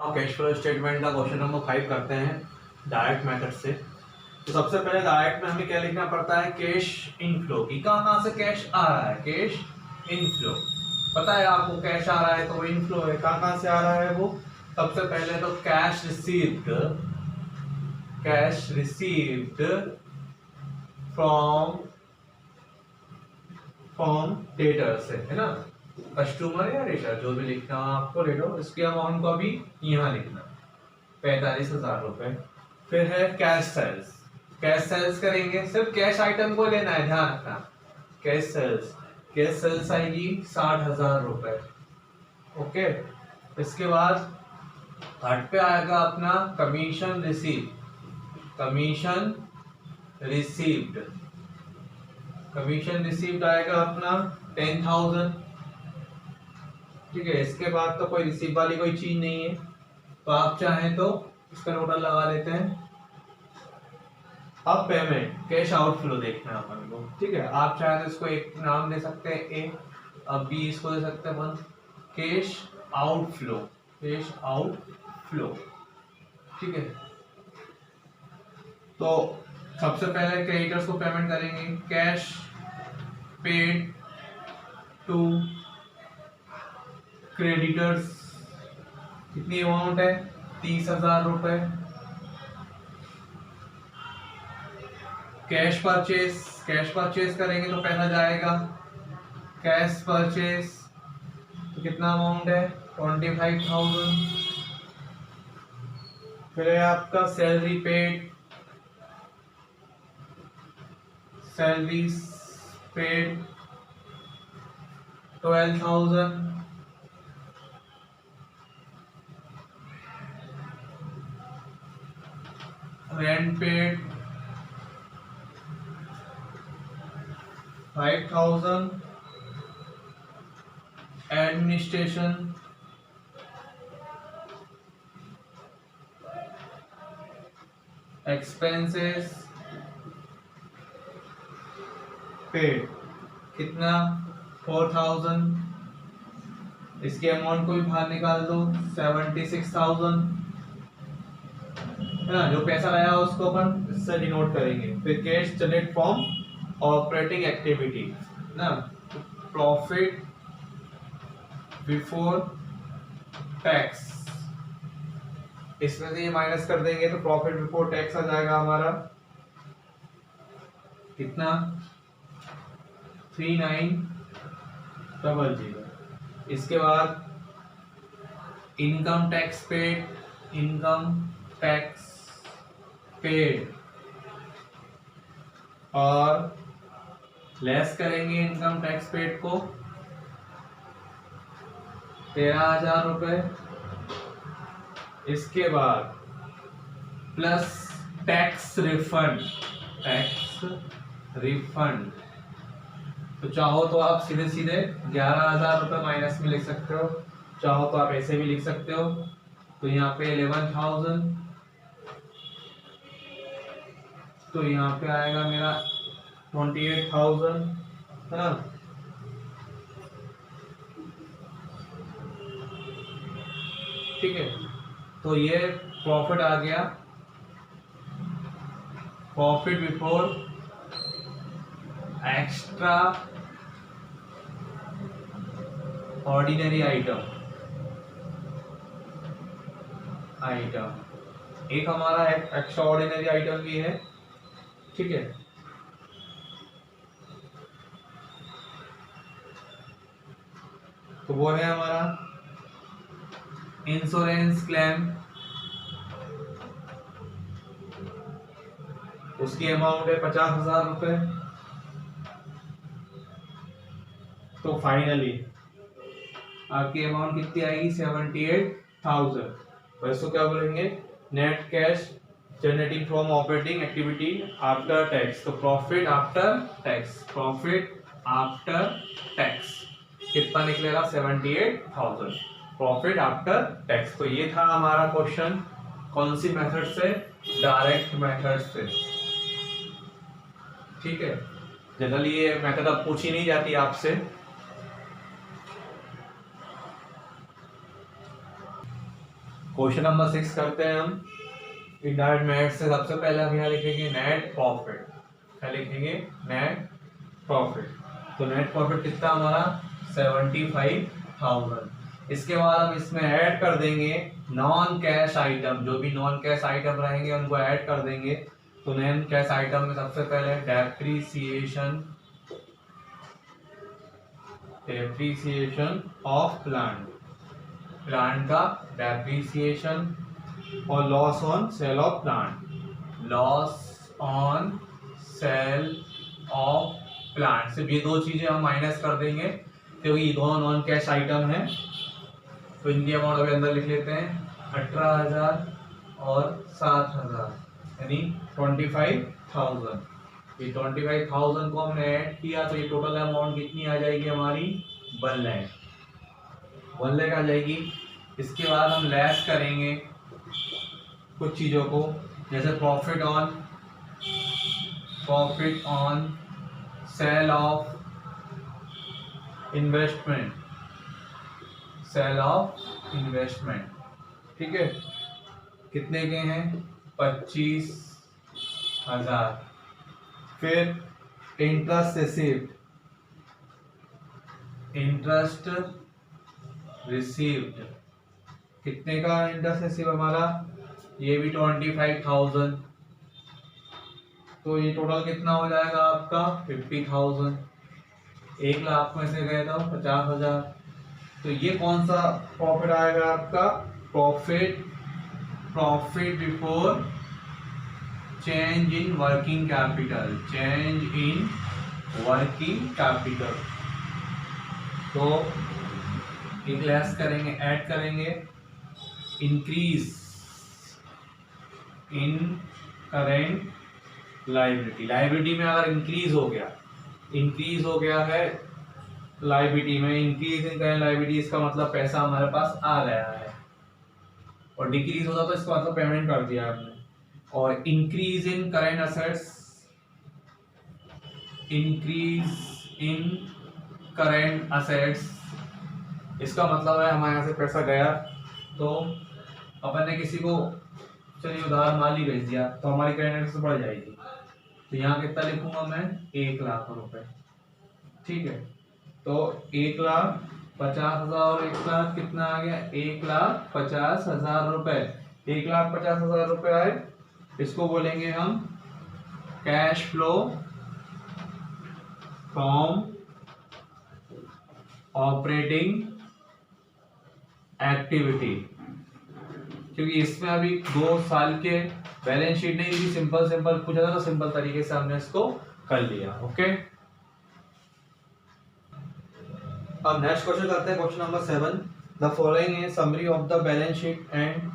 अब cash flow statement का question number 5 करते हैं डायरेक्ट मेथड से। तो सबसे पहले डायरेक्ट में हमें क्या लिखना पड़ता है, कैश इनफ्लो की कहाँ से कैश आ रहा है, कैश इनफ्लो। पता है आपको कैश आ रहा है तो वो इनफ्लो है, कहाँ से आ रहा है वो। सबसे पहले तो कैश रिसीव्ड फ्रॉम डेटर से, है ना, कस्टमर या डेटर जो भी लिखना है आपको ले लो। इसके अमाउंट को अभी यहाँ लिखना 45,000 रुपए। फिर है कैश सेल्स, कैश सेल्स करेंगे, सिर्फ कैश आइटम को लेना है, ध्यान रखना। कैश सेल्स आएगी 60,000 रुपए। ओके, इसके बाद थर्ड पे आएगा अपना कमीशन रिसीव्ड आएगा अपना 10,000। ठीक है, इसके बाद तो कोई रिसीव वाली कोई चीज नहीं है, तो आप चाहें तो इसका टोटल लगा लेते हैं। अब पेमेंट कैश आउटफ्लो देखना है अपन को। ठीक है, आप चाहे तो इसको एक नाम दे सकते हैं ए, अब बी इसको दे सकते हैं अपन कैश आउटफ्लो। ठीक है, तो सबसे पहले क्रेडिटर्स को पेमेंट करेंगे, कैश पेड टू क्रेडिटर्स। कितनी अमाउंट है, 30,000 रुपए। कैश परचेज करेंगे तो पैसा जाएगा कैश परचेज, तो कितना अमाउंट है 25,000। फिर है आपका salary paid 12,000। Rent paid 5,000। Administration expenses paid कितना 4,000। इसके अमाउंट को भी बाहर निकाल दो 76,000, है ना। जो पैसा आया उसको अपन इससे डिनोट करेंगे। फिर cash generate from operating activity ना, प्रॉफिट बिफोर टैक्स, इसमें से ये माइनस कर देंगे तो प्रॉफिट बिफोर टैक्स आ जाएगा हमारा कितना 3900। इसके बाद इनकम टैक्स पेड और लेस करेंगे इनकम टैक्स पेड को 13,000 रुपए। इसके बाद प्लस टैक्स रिफंड, तो चाहो तो आप सीधे 11,000 रुपए माइनस में लिख सकते हो, चाहो तो आप ऐसे भी लिख सकते हो। तो यहाँ पे 11,000, तो यहाँ पे आएगा मेरा 28,000, है ना। ठीक है, तो ये प्रॉफिट आ गया, profit before extra ordinary item. एक हमारा एक्स्ट्रा ऑर्डिनरी आइटम भी है। ठीक है, तो वो है हमारा इंश्योरेंस क्लेम, उसकी अमाउंट है 50,000 रुपए। तो फाइनली आपकी अमाउंट कितनी आएगी 78,000। तो इसको क्या बोलेंगे, net cash generating from operating activity after tax. तो प्रॉफिट आफ्टर टैक्स कितना निकलेगा 78,000 प्रॉफिट आफ्टर टैक्स। तो ये था हमारा क्वेश्चन, कौन सी मेथड से, डायरेक्ट मेथड से। ठीक है, जनरली ये मेथड अब पूछी नहीं जाती आपसे। क्वेश्चन नंबर 6 करते हैं हम इनडायरेक्ट मेथड से। सबसे पहले हम यहाँ लिखेंगे नेट प्रॉफिट। क्या लिखेंगे? Net profit. तो नेट प्रॉफिट कितना हमारा 75,000। इसके बाद हम इसमें ऐड कर देंगे नॉन कैश आइटम, जो भी नॉन कैश आइटम रहेंगे उनको ऐड कर देंगे। तो नॉन कैश आइटम में सबसे पहले डेप्रीसिएशन ऑफ प्लांट, प्लांट का डेप्रीसिएशन, और loss on sale of plant, loss on sale of plant. सिर्फ ये दो चीजें हम माइनस कर देंगे क्योंकि ये दोनों नॉन कैश आइटम है। तो इनकी अमाउंट अभी अंदर लिख लेते हैं, 18,000 और 7,000 यानी 25,000। ये 25,000 को हमने ऐड किया तो ये टोटल अमाउंट कितनी आ जाएगी हमारी? 1 लाख, 1 लाख आ जाएगी। इसके बाद हम लेस करेंगे कुछ चीजों को, जैसे profit on sale of investment, ठीक है, कितने के हैं? 25,000। फिर इंटरेस्ट रिसीव्ड, कितने का इंटरेस्ट रिसीव हमारा? ये भी 25,000। तो ये टोटल कितना हो जाएगा आपका? 50,000। 1 लाख में से गए तो 50,000। तो ये कौन सा प्रॉफिट आएगा आपका? Profit before change in working capital, तो एक लेस करेंगे, ऐड करेंगे इंक्रीज इन करेंट लाइबिलिटी में अगर इंक्रीज हो गया है लाइबिलिटी में, इंक्रीज इन करेंट लाइबिलिटी, इसका मतलब पैसा हमारे पास आ गया है, और डिक्रीज होता तो इसका मतलब पेमेंट कर दिया आपने। और इंक्रीज इन करेंट असेट्स, इसका मतलब है हमारे यहाँ से पैसा गया तो अपन ने किसी को चलिए उधार माल ही भेज दिया तो हमारी करेंट असेट्स बढ़ जाएगी। तो यहाँ कितना लिखूंगा मैं? 1 लाख रुपए, ठीक है। तो 1,50,000 और 1 लाख कितना आ गया? 1,50,000 रुपए। 1,50,000 रुपए आए, इसको बोलेंगे हम cash flow from operating activity, क्योंकि इसमें अभी 2 साल के बैलेंस शीट नहीं थी, सिंपल पूछा था तो सिंपल तरीके से हमने इसको कर लिया। ओके, अब नेक्स्ट क्वेश्चन करते हैं, question number 7। The following is summary of the balance sheet and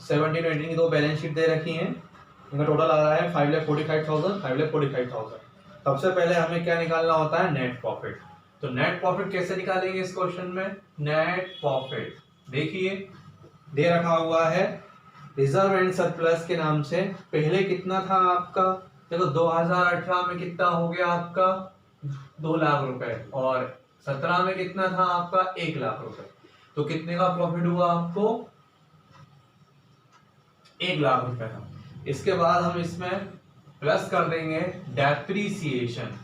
17-18 की 2 बैलेंस शीट दे रखी हैं। इनका टोटल आ रहा है 5,45,000। सबसे पहले हमें क्या निकालना होता है? Net profit. तो नेट प्रॉफिट कैसे निकालेंगे इस क्वेश्चन में? नेट प्रॉफिट देखिए दे रखा हुआ है रिजर्व एंड सरप्लस के नाम से। पहले कितना था आपका? देखो 2018 में कितना हो गया आपका? 2 लाख रुपए, और 17 में कितना था आपका? 1 लाख रुपए। तो कितने का प्रॉफिट हुआ आपको? 1 लाख रुपए का। इसके बाद हम इसमें प्लस कर देंगे डेप्रीसिएशन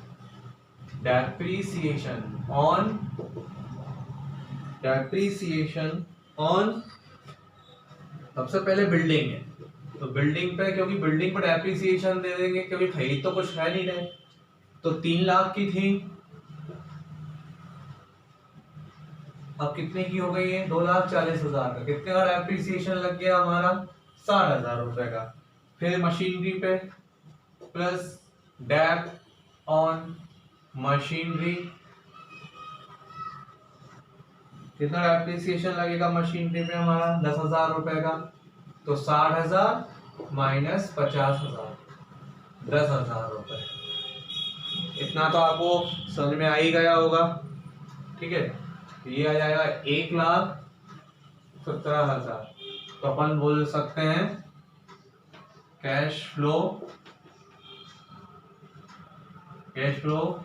ऑन सबसे पहले बिल्डिंग है, तो बिल्डिंग पे, क्योंकि बिल्डिंग पे डेप्रीसिएशन दे देंगे क्योंकि खरीद तो कुछ है नहीं रहे। तो 3 लाख की थी, अब कितने की हो गई है? 2,40,000 का। कितने का डेप्रीसिएशन लग गया हमारा? 60,000 रुपए का। फिर मशीनरी पे प्लस डेप ऑन मशीनरी, कितना डेप्रीसिएशन लगेगा मशीनरी पे हमारा? 10,000 रुपए का। तो 60,000 माइनस 50,000, 10,000 रुपए। इतना तो आपको समझ में आ ही गया होगा, ठीक है। ये आ जाएगा 1,17,000। तो अपन बोल सकते हैं cash flow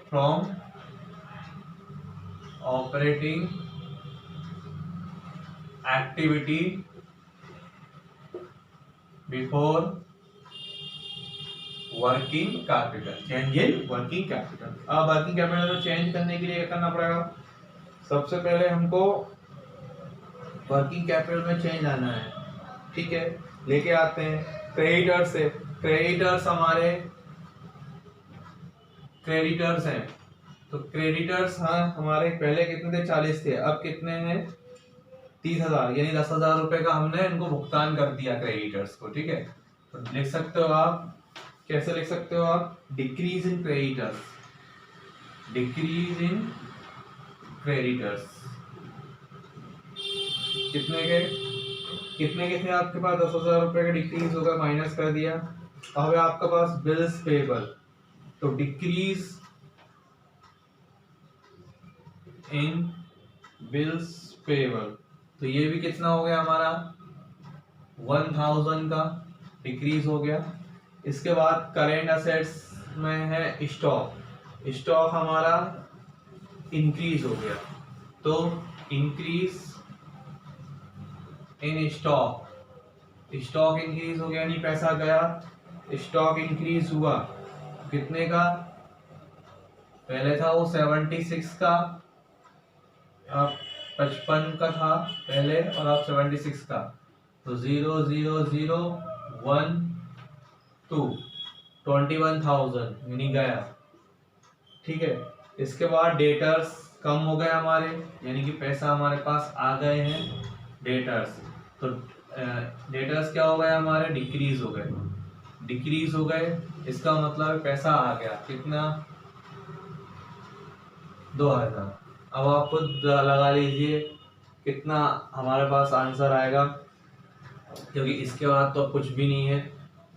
from operating activity before working capital, change in working capital. अब वर्किंग कैपिटल को चेंज करने के लिए क्या करना पड़ेगा, सबसे पहले हमको वर्किंग कैपिटल में चेंज आना है, ठीक है। लेके आते हैं क्रेडिटर से, क्रेडिटर्स हमारे क्रेडिटर्स हैं, तो क्रेडिटर्स हाँ हमारे पहले कितने थे 40 थे, अब कितने हैं 30,000, यानी 10,000 रुपए का हमने इनको भुगतान कर दिया क्रेडिटर्स को, ठीक है। तो लिख सकते हो आप, कैसे लिख सकते हो आप, decrease in creditors, decrease in creditors कितने के थे आपके पास, 10,000 रुपए का डिक्रीज होगा, माइनस कर दिया। अब है आपके पास बिल्स पेबल, तो डिक्रीज इन बिल्स पेबल, तो ये भी कितना हो गया हमारा 1000 का डिक्रीज हो गया। इसके बाद करेंट असेट्स में है स्टॉक, स्टॉक हमारा इंक्रीज हो गया, तो increase in stock, stock increase हो गया यानी पैसा गया, स्टॉक इंक्रीज हुआ कितने का, पहले था वो 76 का, अब 55 का था पहले और अब 76 का, तो 00012 21,000 यानी गया, ठीक है। इसके बाद डेटर्स कम हो गए हमारे, यानी कि पैसा हमारे पास आ गए हैं डेटर्स, तो डेटर्स क्या हो गए हमारे, डिक्रीज हो गए, डिक्रीज हो गए, इसका मतलब पैसा आ गया कितना 2000। अब आप खुद लगा लीजिए कितना हमारे पास आंसर आएगा, क्योंकि इसके बाद तो कुछ भी नहीं है,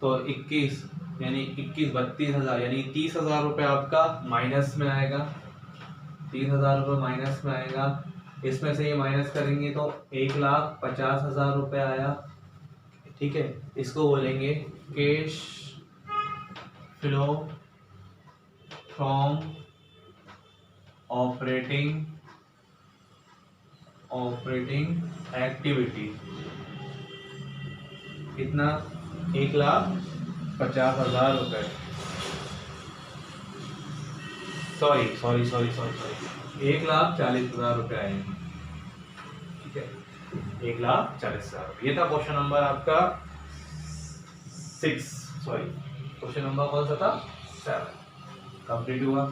तो 21 यानी 32,000 यानी 30,000 रुपये आपका माइनस में आएगा, 30,000 रुपये माइनस में आएगा। इसमें से ये माइनस करेंगे तो 1,50,000 रुपये आया, ठीक है। इसको बोलेंगे cash flow from operating activity, कितना 1,50,000 रुपये, सॉरी 1,40,000 रुपये आएंगे, ठीक है, 1,40,000। ये था क्वेश्चन नंबर आपका 6, सॉरी क्वेश्चन नंबर कौन सा था 7, कंप्लीट हुआ।